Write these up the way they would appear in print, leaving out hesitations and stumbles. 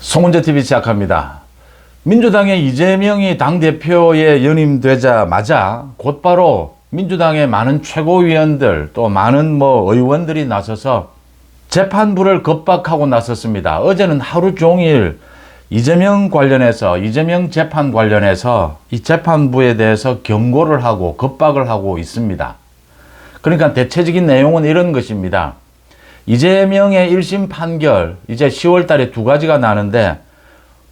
송은재TV 시작합니다. 민주당의 이재명이 당대표에 연임되자마자 곧바로 민주당의 많은 최고위원들 또 많은 의원들이 나서서 재판부를 겁박하고 나섰습니다. 어제는 하루 종일 이재명 재판 관련해서 이 재판부에 대해서 경고를 하고 겁박을 하고 있습니다. 그러니까 대체적인 내용은 이런 것입니다. 이재명의 1심 판결 이제 10월 달에 2가지가 나는데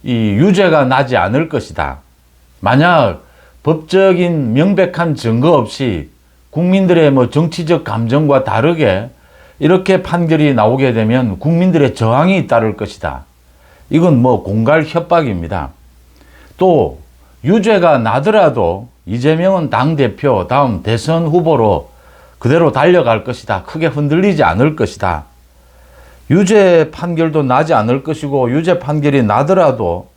이 유죄가 나지 않을 것이다. 만약 법적인 명백한 증거 없이 국민들의 정치적 감정과 다르게 이렇게 판결이 나오게 되면 국민들의 저항이 따를 것이다. 이건 공갈 협박입니다. 또 유죄가 나더라도 이재명은 당대표 다음 대선 후보로 그대로 달려갈 것이다. 크게 흔들리지 않을 것이다. 유죄 판결도 나지 않을 것이고 유죄 판결이 나더라도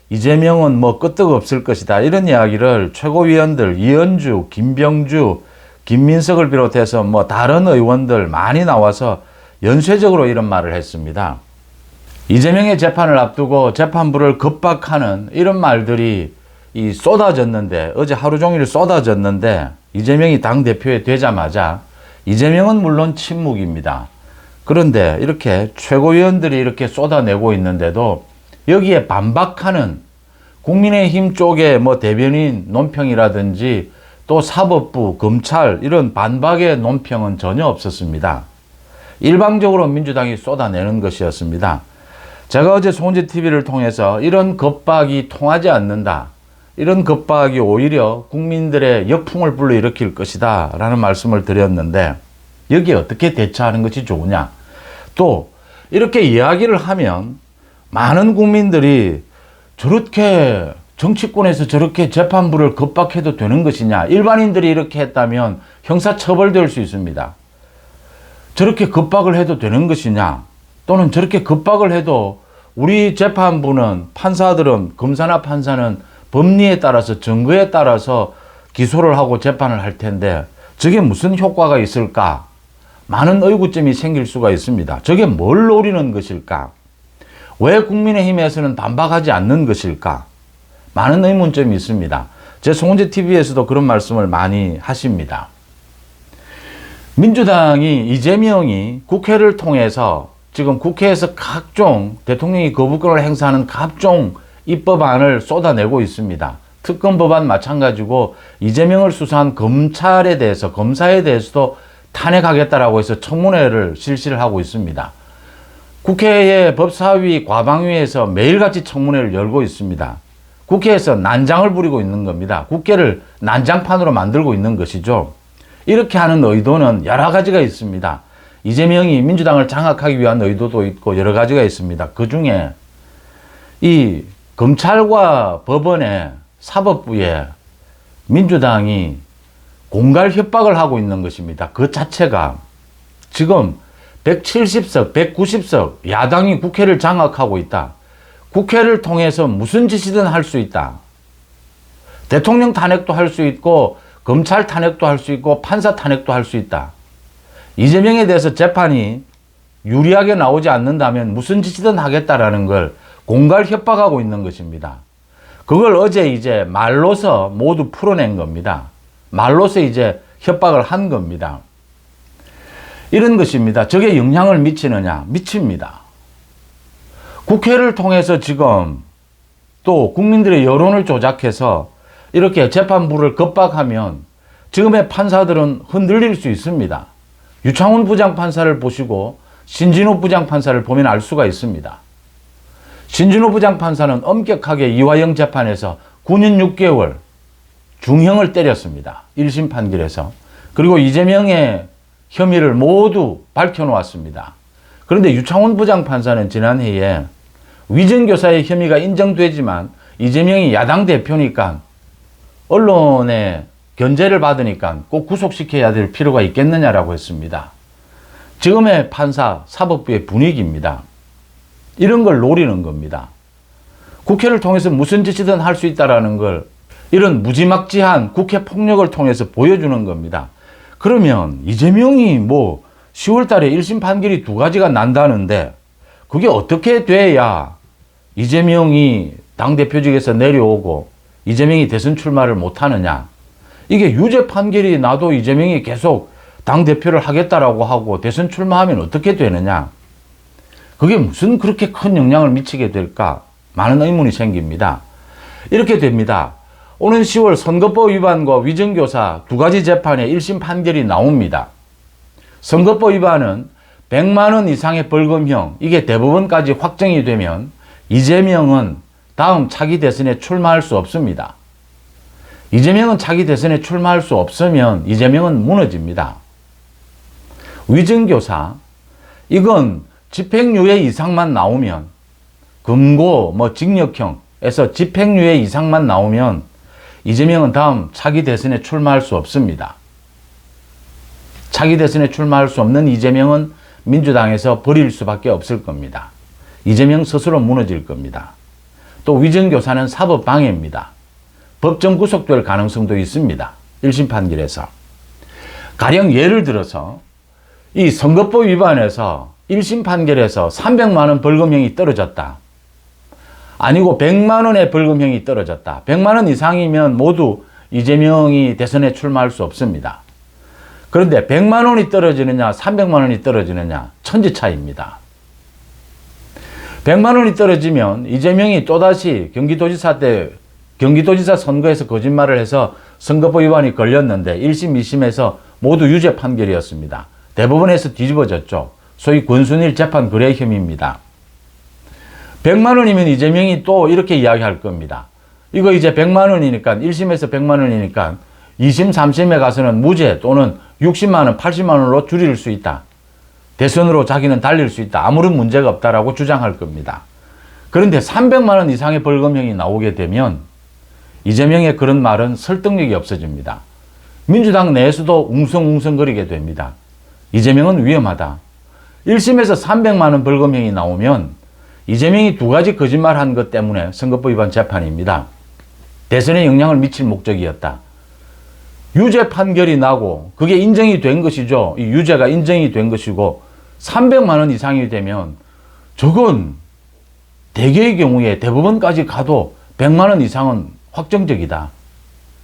이재명은 끄떡없을 것이다. 이런 이야기를 최고위원들 이현주, 김병주, 김민석을 비롯해서 다른 의원들 많이 나와서 연쇄적으로 이런 말을 했습니다. 이재명의 재판을 앞두고 재판부를 겁박하는 이런 말들이 쏟아졌는데 어제 하루 종일 쏟아졌는데 이재명이 당대표에 되자마자 이재명은 물론 침묵입니다. 그런데 이렇게 최고위원들이 이렇게 쏟아내고 있는데도 여기에 반박하는 국민의힘 쪽의 대변인 논평이라든지 또 사법부, 검찰 이런 반박의 논평은 전혀 없었습니다. 일방적으로 민주당이 쏟아내는 것이었습니다. 제가 어제 송은재TV를 통해서 이런 겁박이 통하지 않는다. 이런 겁박이 오히려 국민들의 역풍을 불러일으킬 것이다 라는 말씀을 드렸는데 여기에 어떻게 대처하는 것이 좋으냐. 또 이렇게 이야기를 하면 많은 국민들이 저렇게 정치권에서 저렇게 재판부를 겁박해도 되는 것이냐. 일반인들이 이렇게 했다면 형사처벌될 수 있습니다. 저렇게 겁박을 해도 되는 것이냐. 또는 저렇게 겁박을 해도 우리 재판부는 판사들은 검사나 판사는 법리에 따라서 증거에 따라서 기소를 하고 재판을 할 텐데 저게 무슨 효과가 있을까? 많은 의구점이 생길 수가 있습니다. 저게 뭘 노리는 것일까? 왜 국민의힘에서는 반박하지 않는 것일까? 많은 의문점이 있습니다. 제 송은재TV에서도 그런 말씀을 많이 하십니다. 민주당이 이재명이 국회를 통해서 지금 국회에서 각종 대통령이 거부권을 행사하는 각종 입법안을 쏟아내고 있습니다. 특검 법안 마찬가지고 이재명을 수사한 검찰에 대해서 검사에 대해서도 탄핵하겠다라고 해서 청문회를 실시를 하고 있습니다. 국회의 법사위 과방위에서 매일같이 청문회를 열고 있습니다. 국회에서 난장을 부리고 있는 겁니다. 국회를 난장판으로 만들고 있는 것이죠. 이렇게 하는 의도는 여러 가지가 있습니다. 이재명이 민주당을 장악하기 위한 의도도 있고 여러 가지가 있습니다. 그 중에 이 검찰과 법원의 사법부에 민주당이 공갈 협박을 하고 있는 것입니다. 그 자체가 지금 170석, 190석 야당이 국회를 장악하고 있다. 국회를 통해서 무슨 짓이든 할 수 있다. 대통령 탄핵도 할 수 있고 검찰 탄핵도 할 수 있고 판사 탄핵도 할 수 있다. 이재명에 대해서 재판이 유리하게 나오지 않는다면 무슨 짓이든 하겠다라는 걸 공갈 협박하고 있는 것입니다. 그걸 어제 이제 말로서 모두 풀어낸 겁니다. 말로서 이제 협박을 한 겁니다. 이런 것입니다. 저게 영향을 미치느냐? 미칩니다. 국회를 통해서 지금 또 국민들의 여론을 조작해서 이렇게 재판부를 겁박하면 지금의 판사들은 흔들릴 수 있습니다. 유창훈 부장판사를 보시고 신진호 부장판사를 보면 알 수가 있습니다. 신진호 부장판사는 엄격하게 이화영 재판에서 9년 6개월 중형을 때렸습니다. 1심 판결에서. 그리고 이재명의 혐의를 모두 밝혀놓았습니다. 그런데 유창훈 부장판사는 지난해에 위정교사의 혐의가 인정되지만 이재명이 야당 대표니까 언론의 견제를 받으니까 꼭 구속시켜야 될 필요가 있겠느냐라고 했습니다. 지금의 판사 사법부의 분위기입니다. 이런 걸 노리는 겁니다. 국회를 통해서 무슨 짓이든 할 수 있다는 걸 이런 무지막지한 국회 폭력을 통해서 보여주는 겁니다. 그러면 이재명이 10월 달에 1심 판결이 2가지가 난다는데 그게 어떻게 돼야 이재명이 당대표직에서 내려오고 이재명이 대선 출마를 못하느냐. 이게 유죄 판결이 나도 이재명이 계속 당대표를 하겠다라고 하고 대선 출마하면 어떻게 되느냐. 그게 무슨 그렇게 큰 영향을 미치게 될까? 많은 의문이 생깁니다. 이렇게 됩니다. 오는 10월 선거법 위반과 위정교사 두 가지 재판에 1심 판결이 나옵니다. 선거법 위반은 100만 원 이상의 벌금형, 이게 대법원까지 확정이 되면 이재명은 다음 차기 대선에 출마할 수 없습니다. 이재명은 차기 대선에 출마할 수 없으면 이재명은 무너집니다. 위정교사, 이건 집행유예 이상만 나오면, 금고, 징역형에서 집행유예 이상만 나오면 이재명은 다음 차기 대선에 출마할 수 없습니다. 차기 대선에 출마할 수 없는 이재명은 민주당에서 버릴 수밖에 없을 겁니다. 이재명 스스로 무너질 겁니다. 또 위정교사는 사법방해입니다. 법정 구속될 가능성도 있습니다. 1심 판결에서. 가령 예를 들어서 이 선거법 위반에서 1심 판결에서 300만 원 벌금형이 떨어졌다. 아니고 100만 원의 벌금형이 떨어졌다. 100만 원 이상이면 모두 이재명이 대선에 출마할 수 없습니다. 그런데 100만 원이 떨어지느냐 300만 원이 떨어지느냐 천지 차이입니다. 100만 원이 떨어지면 이재명이 또다시 경기도지사 때 경기도지사 선거에서 거짓말을 해서 선거법 위반이 걸렸는데 1심, 2심에서 모두 유죄 판결이었습니다. 대법원에서 뒤집어졌죠. 소위 권순일 재판 거래 혐의입니다. 100만 원이면 이재명이 또 이렇게 이야기할 겁니다. 이거 이제 100만 원이니까 1심에서 100만 원이니까 2심, 3심에 가서는 무죄 또는 60만 원, 80만 원으로 줄일 수 있다. 대선으로 자기는 달릴 수 있다. 아무런 문제가 없다라고 주장할 겁니다. 그런데 300만 원 이상의 벌금형이 나오게 되면 이재명의 그런 말은 설득력이 없어집니다. 민주당 내에서도 웅성웅성거리게 됩니다. 이재명은 위험하다. 1심에서 300만 원 벌금형이 나오면 이재명이 두 가지 거짓말한 것 때문에 선거법 위반 재판입니다. 대선에 영향을 미칠 목적이었다. 유죄 판결이 나고 그게 인정이 된 것이죠. 이 유죄가 인정이 된 것이고 300만 원 이상이 되면 저건 대개의 경우에 대법원까지 가도 100만 원 이상은 확정적이다.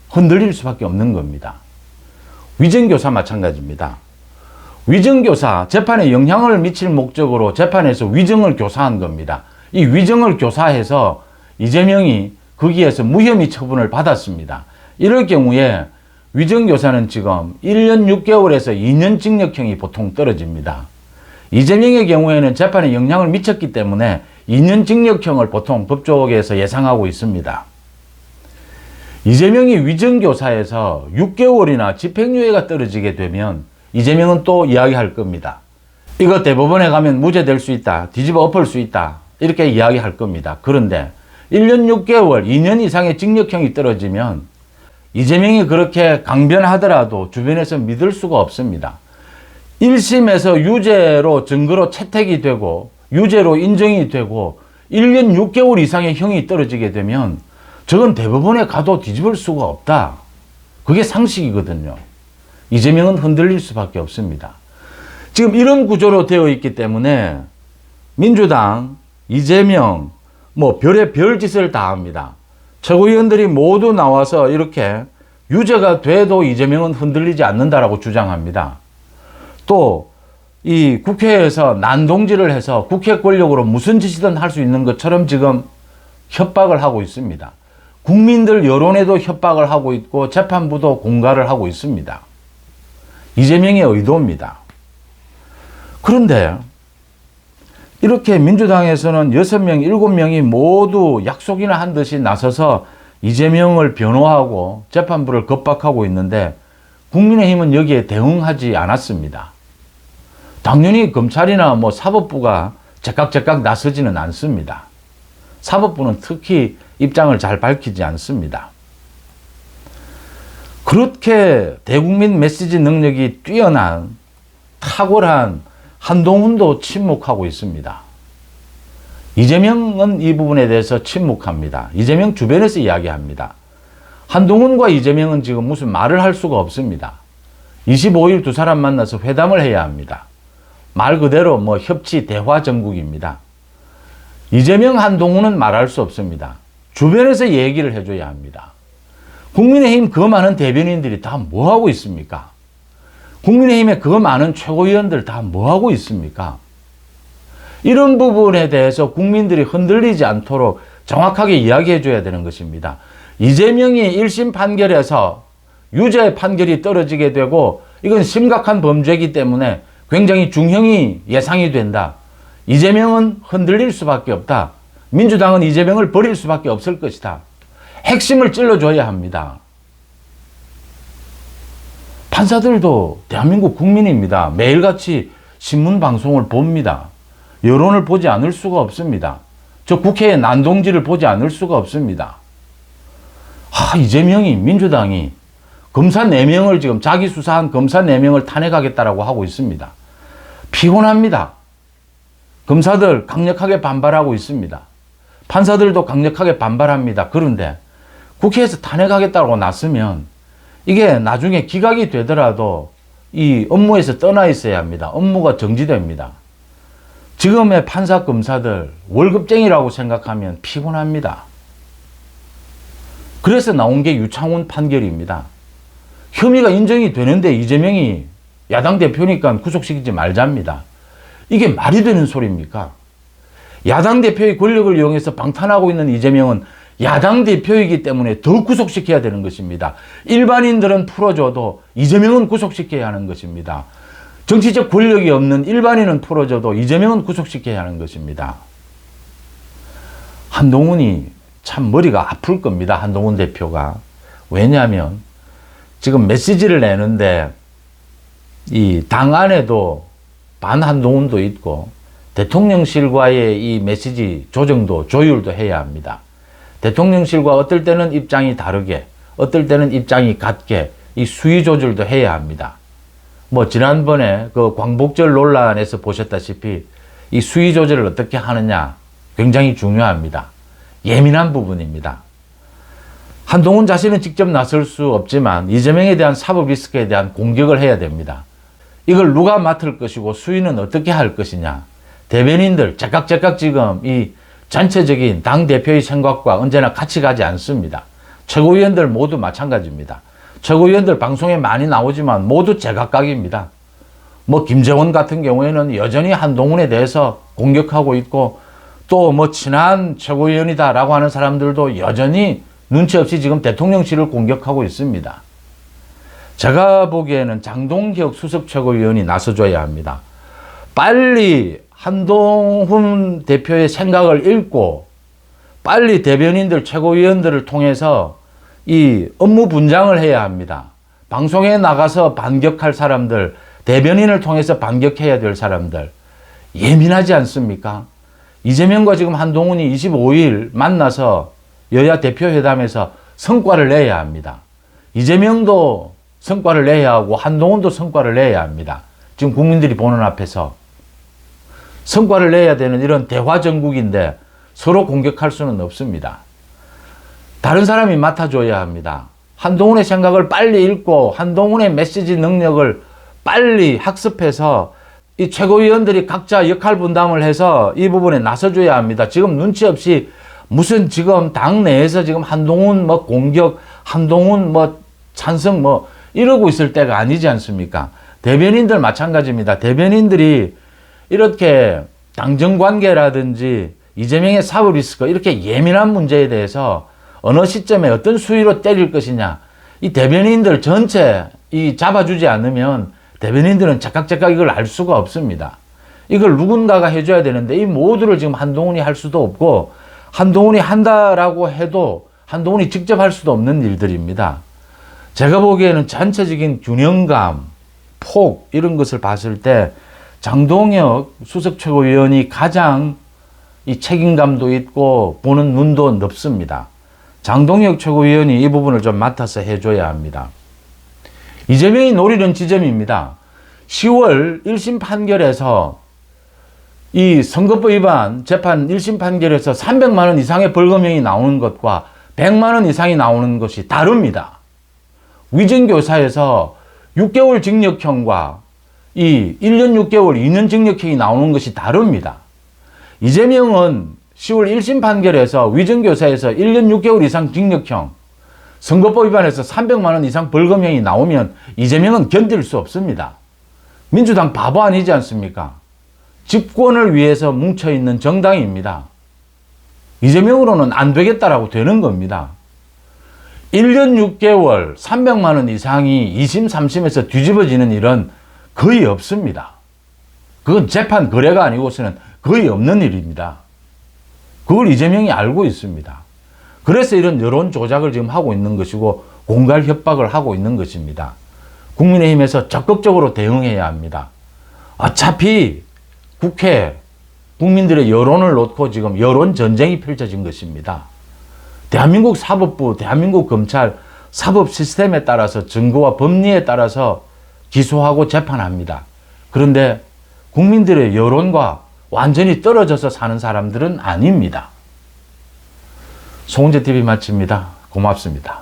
흔들릴 수밖에 없는 겁니다. 위정교사 마찬가지입니다. 위정교사, 재판에 영향을 미칠 목적으로 재판에서 위정을 교사한 겁니다. 이 위정을 교사해서 이재명이 거기에서 무혐의 처분을 받았습니다. 이럴 경우에 위정교사는 지금 1년 6개월에서 2년 징역형이 보통 떨어집니다. 이재명의 경우에는 재판에 영향을 미쳤기 때문에 2년 징역형을 보통 법조계에서 예상하고 있습니다. 이재명이 위정교사에서 6개월이나 집행유예가 떨어지게 되면 이재명은 또 이야기할 겁니다. 이거 대법원에 가면 무죄될 수 있다. 뒤집어 엎을 수 있다. 이렇게 이야기할 겁니다. 그런데 1년 6개월, 2년 이상의 징역형이 떨어지면 이재명이 그렇게 강변하더라도 주변에서 믿을 수가 없습니다. 1심에서 유죄로 증거로 채택이 되고 유죄로 인정이 되고 1년 6개월 이상의 형이 떨어지게 되면 저건 대법원에 가도 뒤집을 수가 없다. 그게 상식이거든요. 이재명은 흔들릴 수밖에 없습니다. 지금 이런 구조로 되어 있기 때문에 민주당, 이재명, 별의 별짓을 다 합니다. 최고위원들이 모두 나와서 이렇게 유죄가 돼도 이재명은 흔들리지 않는다라고 주장합니다. 또 이 국회에서 난동질을 해서 국회 권력으로 무슨 짓이든 할 수 있는 것처럼 지금 협박을 하고 있습니다. 국민들 여론에도 협박을 하고 있고 재판부도 공갈을 하고 있습니다. 이재명의 의도입니다. 그런데 이렇게 민주당에서는 6명, 7명이 모두 약속이나 한 듯이 나서서 이재명을 변호하고 재판부를 겁박하고 있는데 국민의힘은 여기에 대응하지 않았습니다. 당연히 검찰이나 사법부가 제깍제깍 나서지는 않습니다. 사법부는 특히 입장을 잘 밝히지 않습니다. 그렇게 대국민 메시지 능력이 뛰어난 탁월한 한동훈도 침묵하고 있습니다. 이재명은 이 부분에 대해서 침묵합니다. 이재명 주변에서 이야기합니다. 한동훈과 이재명은 지금 무슨 말을 할 수가 없습니다. 25일 두 사람 만나서 회담을 해야 합니다. 말 그대로 협치 대화 정국입니다. 이재명, 한동훈은 말할 수 없습니다. 주변에서 얘기를 해줘야 합니다. 국민의힘 그 많은 대변인들이 다 뭐하고 있습니까? 국민의힘의 그 많은 최고위원들 다 뭐하고 있습니까? 이런 부분에 대해서 국민들이 흔들리지 않도록 정확하게 이야기해 줘야 되는 것입니다. 이재명이 1심 판결에서 유죄 판결이 떨어지게 되고 이건 심각한 범죄이기 때문에 굉장히 중형이 예상이 된다. 이재명은 흔들릴 수밖에 없다. 민주당은 이재명을 버릴 수밖에 없을 것이다. 핵심을 찔러줘야 합니다. 판사들도 대한민국 국민입니다. 매일같이 신문 방송을 봅니다. 여론을 보지 않을 수가 없습니다. 저 국회의 난동지를 보지 않을 수가 없습니다. 이재명이, 민주당이 검사 4명을 지금 자기 수사한 검사 4명을 탄핵하겠다라고 하고 있습니다. 피곤합니다. 검사들 강력하게 반발하고 있습니다. 판사들도 강력하게 반발합니다. 그런데 국회에서 탄핵하겠다고 났으면 이게 나중에 기각이 되더라도 이 업무에서 떠나 있어야 합니다. 업무가 정지됩니다. 지금의 판사 검사들 월급쟁이라고 생각하면 피곤합니다. 그래서 나온 게 유창훈 판결입니다. 혐의가 인정이 되는데 이재명이 야당 대표니까 구속시키지 말자입니다. 이게 말이 되는 소리입니까? 야당 대표의 권력을 이용해서 방탄하고 있는 이재명은 야당 대표이기 때문에 더 구속시켜야 되는 것입니다. 일반인들은 풀어줘도 이재명은 구속시켜야 하는 것입니다. 정치적 권력이 없는 일반인은 풀어줘도 이재명은 구속시켜야 하는 것입니다. 한동훈이 참 머리가 아플 겁니다. 한동훈 대표가. 왜냐하면 지금 메시지를 내는데 이 당 안에도 반한동훈도 있고 대통령실과의 이 메시지 조정도 조율도 해야 합니다. 대통령실과 어떨 때는 입장이 다르게 어떨 때는 입장이 같게 이 수위 조절도 해야 합니다. 뭐 지난번에 그 광복절 논란에서 보셨다시피 이 수위 조절을 어떻게 하느냐 굉장히 중요합니다. 예민한 부분입니다. 한동훈 자신은 직접 나설 수 없지만 이재명에 대한 사법 리스크에 대한 공격을 해야 됩니다. 이걸 누가 맡을 것이고 수위는 어떻게 할 것이냐. 대변인들 제깍제깍 지금 이 전체적인 당대표의 생각과 언제나 같이 가지 않습니다. 최고위원들 모두 마찬가지입니다. 최고위원들 방송에 많이 나오지만 모두 제각각입니다. 뭐 김재원 같은 경우에는 여전히 한동훈에 대해서 공격하고 있고 또 뭐 친한 최고위원이다라고 하는 사람들도 여전히 눈치 없이 지금 대통령실을 공격하고 있습니다. 제가 보기에는 장동혁 수석 최고위원이 나서줘야 합니다. 빨리 한동훈 대표의 생각을 읽고 빨리 대변인들 최고위원들을 통해서 이 업무 분장을 해야 합니다. 방송에 나가서 반격할 사람들, 대변인을 통해서 반격해야 될 사람들 예민하지 않습니까? 이재명과 지금 한동훈이 25일 만나서 여야 대표회담에서 성과를 내야 합니다. 이재명도 성과를 내야 하고 한동훈도 성과를 내야 합니다. 지금 국민들이 보는 앞에서 성과를 내야 되는 이런 대화 정국인데 서로 공격할 수는 없습니다. 다른 사람이 맡아줘야 합니다. 한동훈의 생각을 빨리 읽고 한동훈의 메시지 능력을 빨리 학습해서 이 최고위원들이 각자 역할 분담을 해서 이 부분에 나서줘야 합니다. 지금 눈치 없이 무슨 지금 당 내에서 지금 한동훈 뭐 공격, 한동훈 뭐 찬성 뭐 이러고 있을 때가 아니지 않습니까? 대변인들 마찬가지입니다. 대변인들이 이렇게 당정관계라든지 이재명의 사법 리스크 이렇게 예민한 문제에 대해서 어느 시점에 어떤 수위로 때릴 것이냐 이 대변인들 전체 이 잡아주지 않으면 대변인들은 제깍제깍 이걸 알 수가 없습니다. 이걸 누군가가 해줘야 되는데 이 모두를 지금 한동훈이 할 수도 없고 한동훈이 한다라고 해도 한동훈이 직접 할 수도 없는 일들입니다. 제가 보기에는 전체적인 균형감, 폭 이런 것을 봤을 때 장동혁 수석 최고위원이 가장 이 책임감도 있고 보는 눈도 넓습니다. 장동혁 최고위원이 이 부분을 좀 맡아서 해줘야 합니다. 이재명이 노리는 지점입니다. 10월 1심 판결에서 이 선거법 위반 재판 1심 판결에서 300만 원 이상의 벌금형이 나오는 것과 100만 원 이상이 나오는 것이 다릅니다. 위증교사에서 6개월 징역형과 이 1년 6개월, 2년 징역형이 나오는 것이 다릅니다. 이재명은 10월 1심 판결에서 위정교사에서 1년 6개월 이상 징역형, 선거법 위반해서 300만 원 이상 벌금형이 나오면 이재명은 견딜 수 없습니다. 민주당 바보 아니지 않습니까? 집권을 위해서 뭉쳐있는 정당입니다. 이재명으로는 안 되겠다라고 되는 겁니다. 1년 6개월 300만 원 이상이 2심, 3심에서 뒤집어지는 일은 거의 없습니다. 그건 재판 거래가 아니고서는 거의 없는 일입니다. 그걸 이재명이 알고 있습니다. 그래서 이런 여론 조작을 지금 하고 있는 것이고 공갈 협박을 하고 있는 것입니다. 국민의힘에서 적극적으로 대응해야 합니다. 어차피 국회 국민들의 여론을 놓고 지금 여론 전쟁이 펼쳐진 것입니다. 대한민국 사법부, 대한민국 검찰 사법 시스템에 따라서 증거와 법리에 따라서 기소하고 재판합니다. 그런데 국민들의 여론과 완전히 떨어져서 사는 사람들은 아닙니다. 송은재TV 마칩니다. 고맙습니다.